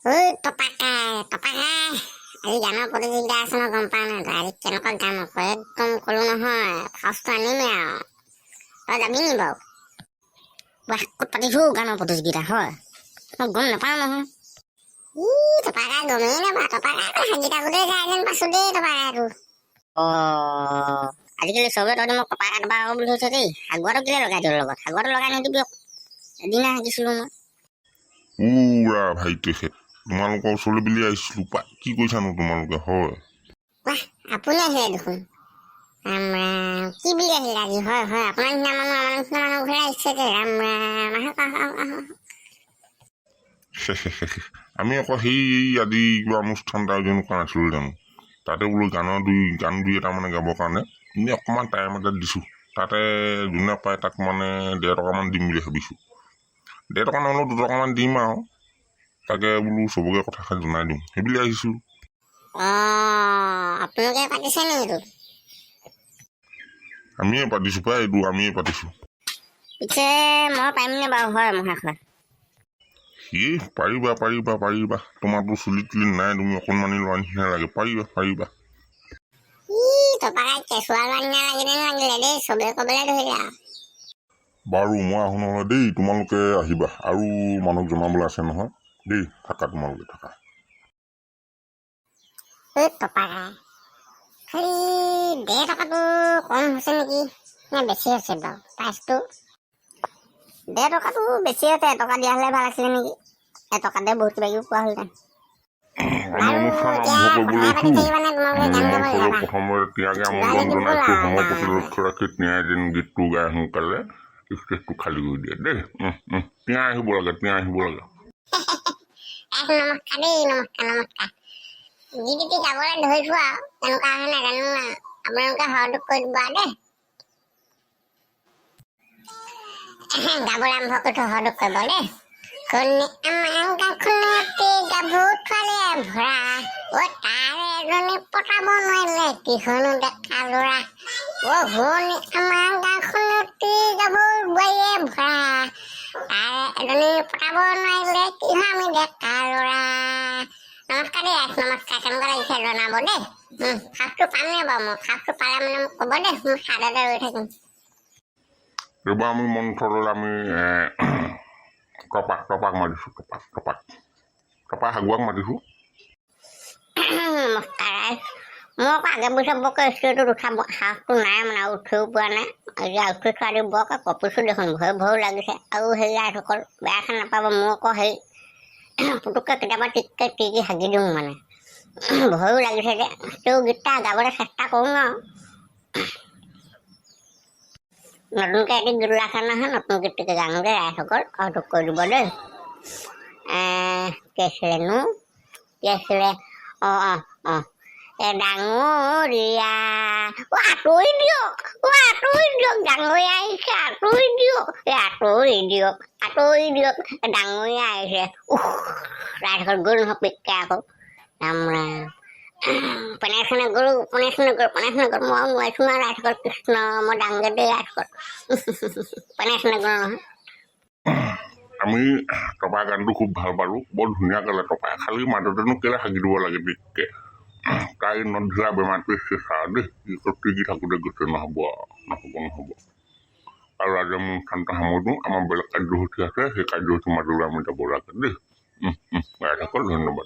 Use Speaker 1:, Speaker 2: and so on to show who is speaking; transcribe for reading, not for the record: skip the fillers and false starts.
Speaker 1: Oi, topakai. আজি গানৰ প্ৰতিযোগিতা আছে ন, গম পাৱ নাই তই? আজি কেনেকুৱা গান আকৌ একদম ক'লো নহয়, ফাৰ্ষ্টটো আনিমেই আৰু। তই যাবি নি বাৰু? ক'ত পাতিছো গানৰ প্ৰতিযোগিতা হয়? মই গম নাপাওঁ নহয়। তপাকা গমেই নাপাওঁ। তপাকা সংগীতা গোটেই গাই যেন পাইছো দেই তপাকাটো। আজিকালি চবে তহঁতি মোক টপাকা বুলি হৈছে দেই। সাগুৱাটো কেলে লগাই দিয় লগত? সাগুৱাটো লগাই নিদিবি আকৌ। এদিনা শিকিছিলোঁ মই।
Speaker 2: পুৰা ভাই তেখেত তোমালোকৰ ওচৰলৈ বুলি আহিছিলো পা কি কৈছানো তোমালোকে হয়?
Speaker 1: আপুনি আহিলে দেখোন। কি বুলি আহিলে আজি? হয় হয়, আপোনাৰ নিচিনা মানুহ আমাৰ নিচিনা মানুহ ঘূৰাই আহিছে যে। আহক।
Speaker 2: আমি আকৌ সেই আজি কিবা অনুষ্ঠান এটা আয়োজন কৰা নাছিলো জানো? তাতে বোলো গান দুই এটা মানে গাবৰ কাৰণে এনেই অকণমান টাইম এটা দিছোঁ। তাতে যোনে পায় তাক মানে 1.5 টকামান দিম বুলি ভাবিছোঁ। 1.5 টকা নহ'লেও 2 টকামান দিম আৰু। তাকে বোলো চবকে কথাষাৰ জনাই দিওঁ, সেইবুলি আহিছোঁ।
Speaker 1: আপোনালোকে পাতিছে নি এইটো?
Speaker 2: আমিয়ে পাতিছোঁ পাই, এইটো আমিয়ে পাতিছোঁ।
Speaker 1: পিছে মই পাৰিমনে বাৰু? হয় মহাশয়।
Speaker 2: পাৰিবা। তোমাৰতো চুলি তুলি নাই, তুমি অকণমানি লোৱা নিচিনা লাগে। পাৰিবা।
Speaker 1: তপাকাই কেঁচুৱা লোৱা নিচিনা লাগিলে দেই, চবে ক'বলৈ ধৰিলে আৰু।
Speaker 2: বাৰু মই আহোঁ নহ'লে দেই, তোমালোকে আহিবা। আৰু মানুহক জনাবলৈ আছে নহয় দেই, তোমালোকে থাকা।
Speaker 1: তপাকাই খালি 1.5 টকাটো কম হৈছে নেকি, নে বেছি হৈছে বাৰু প্ৰাইচটো? 1.5 টকাটো বেছি হৈছে, 1 টকা দিয়া হ'লে ভাল আছিলে নেকি। 1 টকাতে বহুত কিবা কিবি পোৱা হ'লহেঁতেন।
Speaker 2: অনুষ্ঠান আৰম্ভ কৰিবলৈ
Speaker 1: গান
Speaker 2: প্ৰথমতে ত্যাগে আমন্ত্ৰণ জনাইছোঁ। সময় প্ৰতি লক্ষ্য ৰাখি ত্যাই যেন গীতটো গাই সোনকালে ষ্টেজটো খালী কৰি দিয়ে দেই। ত্যাই আহিব লাগে।
Speaker 1: নমস্কাৰ। গীতটি গাবলৈ ধৰিছো আৰু তেনেকুৱা হয় নাজানো আৰু, আপোনালোকে সহযোগ কৰি দিব আৰু দেই। গাবলৈ আৰম্ভ কৰিছো, সহযোগ কৰিব দেই। কোনে আমাৰ গাঁওখনতে গাভৰু ছোৱালীয়ে ভৰা, তাৰে এজনী পতাব নোৱাৰিলে কিহনো ডেকা ল'ৰা। শুনি আমাৰ গাঁওখনতে গাভৰু বোৱাৰীয়ে ভৰা, তাৰে এজনী পতাব নোৱাৰিলে কিহ আমি ডেকা ল'ৰা। নমস্কাৰ দেই, নমস্কাৰ। কেনেকুৱা লাগিছে জনাব দেই। সাপটো পামনে বাৰু? মই সাপটো পালে মানে মোক ক'ব দেই, মই চাদতে ৰৈ থাকিম।
Speaker 2: এইবাৰ আমি মন্ত্ৰলৈ আমি টপাক মাতিছোঁ। টপাক হাগুৱাক মাতিছোঁ।
Speaker 1: নমস্কাৰ। মই আকৌ আগে পিছে বৰকৈ ষ্টেজত উঠা সাহসটো নাই মানে, আৰু উঠিও পোৱা নাই। এতিয়া উঠিছোঁ আজি বৰকৈ কঁপিছোঁ দেখোন, ভয়ো লাগিছে। আৰু হেৰি আইসকল বেয়াকৈ নাপাব, মোৰ আকৌ হেৰি পুতুককৈ কেতিয়াবা টিকি হাগি দিওঁ মানে, ভয়ো লাগিছে যে। তেও গীতটা গাবলৈ চেষ্টা কৰোঁ আৰু। নতুনকৈ এটি গীত ওলাইছে নহয়, নতুন গীতটিকে গাওঁ দেই আইসকল, সহযোগ কৰি দিব দেই। কি আছিলে ডাঙৰীয়া আঁতৰি দিয়ক, ডাঙৰীয়া আহিছে, আঁতৰি দিয়ক, ডাঙৰীয়া আহিছে। ৰাইজসকল গ'ল নহয় পিককে আকৌ। পনেশনে গ'ল, মই নোৱাৰিছোঁ নহয় ৰাইজসকল। কৃষ্ণ মই ডাঙৰ দেই ৰাইজসকল। পনেশনে গ'ল নহয়।
Speaker 2: আমি টপাই গানটো খুব ভাল পালোঁ, বৰ ধুনীয়া গালে টপাই। খালি মাজতেনো কেলৈ হাগি দিব লাগে পিককে। তাই নধৰা বেমাৰটোৱে চেঁচা দেই, টিকি থাকোঁতে গৈছে। নহ'ব। আৰু আজি আমি অনুষ্ঠানটো সামৰিছোঁ। আমাৰ বেলেগ কাৰ্যসূচী আছে, সেই কাৰ্যসূচীৰ মাজলৈ আমি যাব লাগে দেই। ৰাইজসকল ধন্যবাদ।